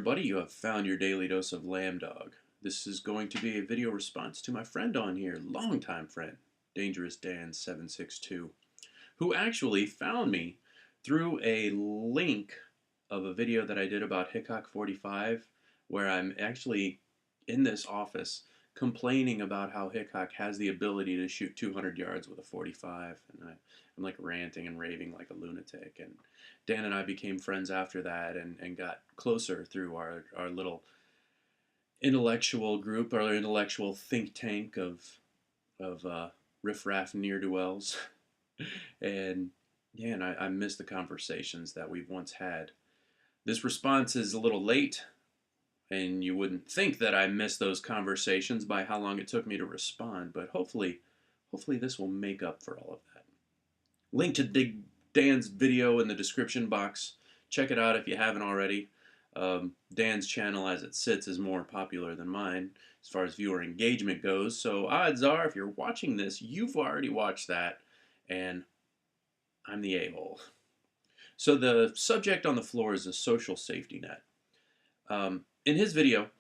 everybody. You have found your daily dose of lamb dog. This is going to be a video response to my friend on here, longtime friend, Dangerous Dan 762, who actually found me through a link of a video that I did about Hickok 45, where I'm actually in this office complaining about how Hickok has the ability to shoot 200 yards with a 45, and I'm like ranting and raving like a lunatic. And Dan and I became friends after that and got closer through our little intellectual group, our intellectual think tank of riffraff ne'er-do-wells. And yeah, and I miss the conversations that we've once had. This response is a little late, and you wouldn't think that I missed those conversations by how long it took me to respond, but hopefully this will make up for all of that. Link to Dan's video in the description box. Check it out if you haven't already. Dan's channel as it sits is more popular than mine as far as viewer engagement goes, so odds are if you're watching this, you've already watched that, and I'm the a-hole. So the subject on the floor is a social safety net. In his video,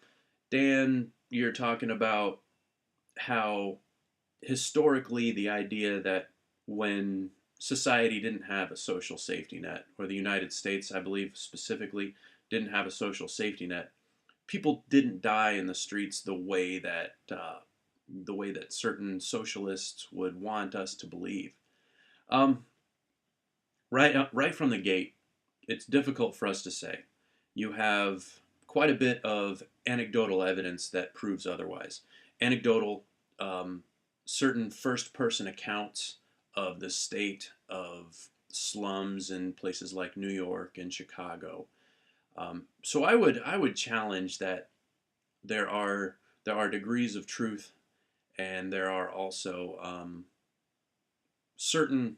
Dan, you're talking about how historically the idea that when society didn't have a social safety net, or the United States, I believe specifically, didn't have a social safety net, people didn't die in the streets the way that certain socialists would want us to believe. Right from the gate, it's difficult for us to say. You have quite a bit of anecdotal evidence that proves otherwise. Anecdotal, certain first-person accounts of the state of slums in places like New York and Chicago. So I would challenge that there are degrees of truth, and there are also certain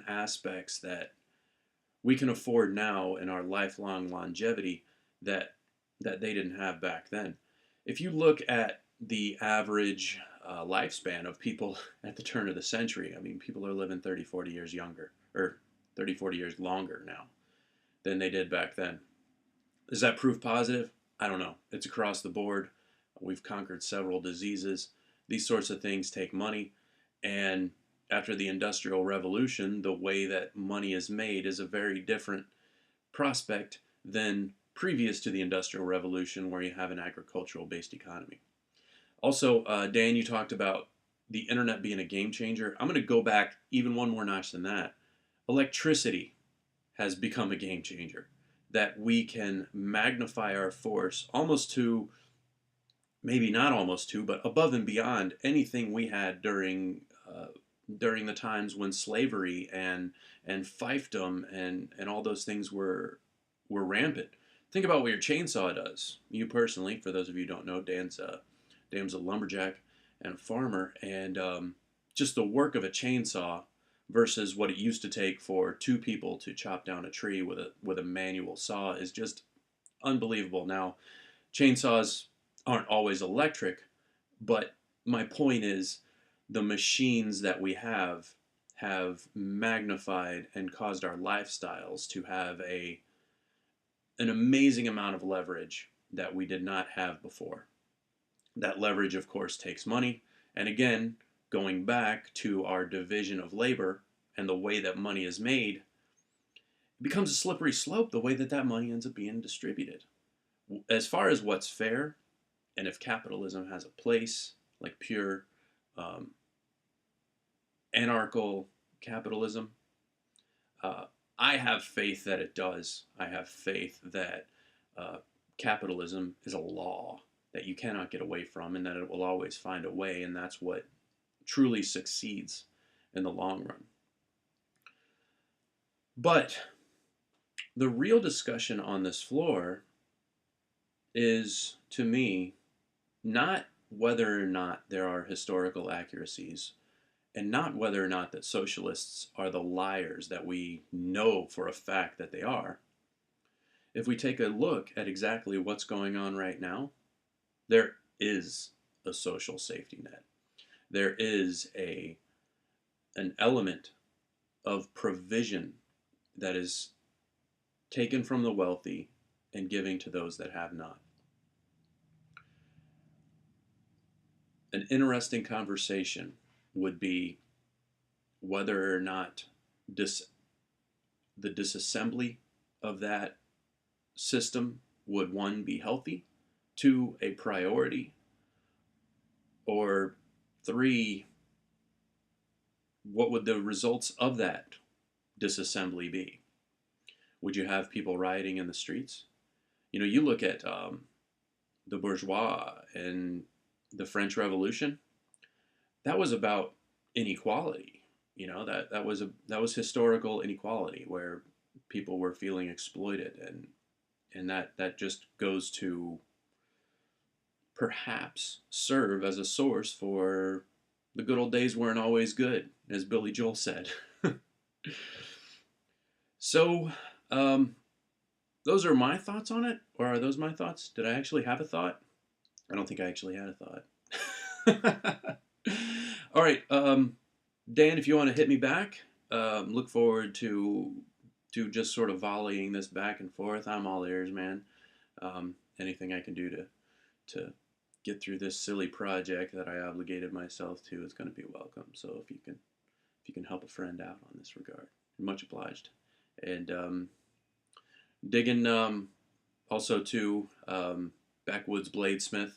aspects that we can afford now in our lifelong longevity that they didn't have back then. If you look at the average lifespan of people at the turn of the century, I mean, people are living 30, 40 years younger, or 30, 40 years longer now than they did back then. Is that proof positive? I don't know. It's across the board. We've conquered several diseases. These sorts of things take money, and after the Industrial Revolution, the way that money is made is a very different prospect than previous to the Industrial Revolution, where you have an agricultural-based economy. Also, Dan, you talked about the internet being a game changer. I'm going to go back even one more notch than that. Electricity has become a game changer, that we can magnify our force almost to, maybe not almost to, but above and beyond anything we had during the times when slavery and fiefdom and all those things were rampant. Think about what your chainsaw does. You personally, for those of you who don't know, Dan's a lumberjack and a farmer, and just the work of a chainsaw versus what it used to take for two people to chop down a tree with a manual saw is just unbelievable. Now, chainsaws aren't always electric, but my point is the machines that we have magnified and caused our lifestyles to have an amazing amount of leverage that we did not have before. That leverage, of course, takes money. And again, going back to our division of labor and the way that money is made, it becomes a slippery slope the way that money ends up being distributed. As far as what's fair, and if capitalism has a place, like pure anarchical capitalism, I have faith that it does. I have faith that capitalism is a law that you cannot get away from, and that it will always find a way, and that's what truly succeeds in the long run. But the real discussion on this floor is, to me, not whether or not there are historical accuracies, and not whether or not that socialists are the liars that we know for a fact that they are. If we take a look at exactly what's going on right now, there is a social safety net. There is an element of provision that is taken from the wealthy and giving to those that have not. An interesting conversation would be whether or not the disassembly of that system would, one, be healthy, two, a priority, or three, what would the results of that disassembly be? Would you have people rioting in the streets? You know, you look at the bourgeois and the French Revolution. That was about inequality. You know, that was historical inequality where people were feeling exploited, and that just goes to perhaps serve as a source for the good old days weren't always good, as Billy Joel said. So, those are my thoughts on it, or are those my thoughts? Did I actually have a thought? I don't think I actually had a thought. All right, Dan, if you want to hit me back, look forward to just sort of volleying this back and forth. I'm all ears, man. Anything I can do to get through this silly project that I obligated myself to is going to be welcome. So if you can help a friend out on this regard, much obliged. And digging also to Backwoods Bladesmith,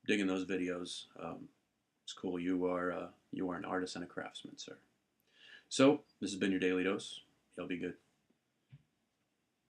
digging those videos. It's cool. You are an artist and a craftsman, sir. So this has been your daily dose. Y'all be good.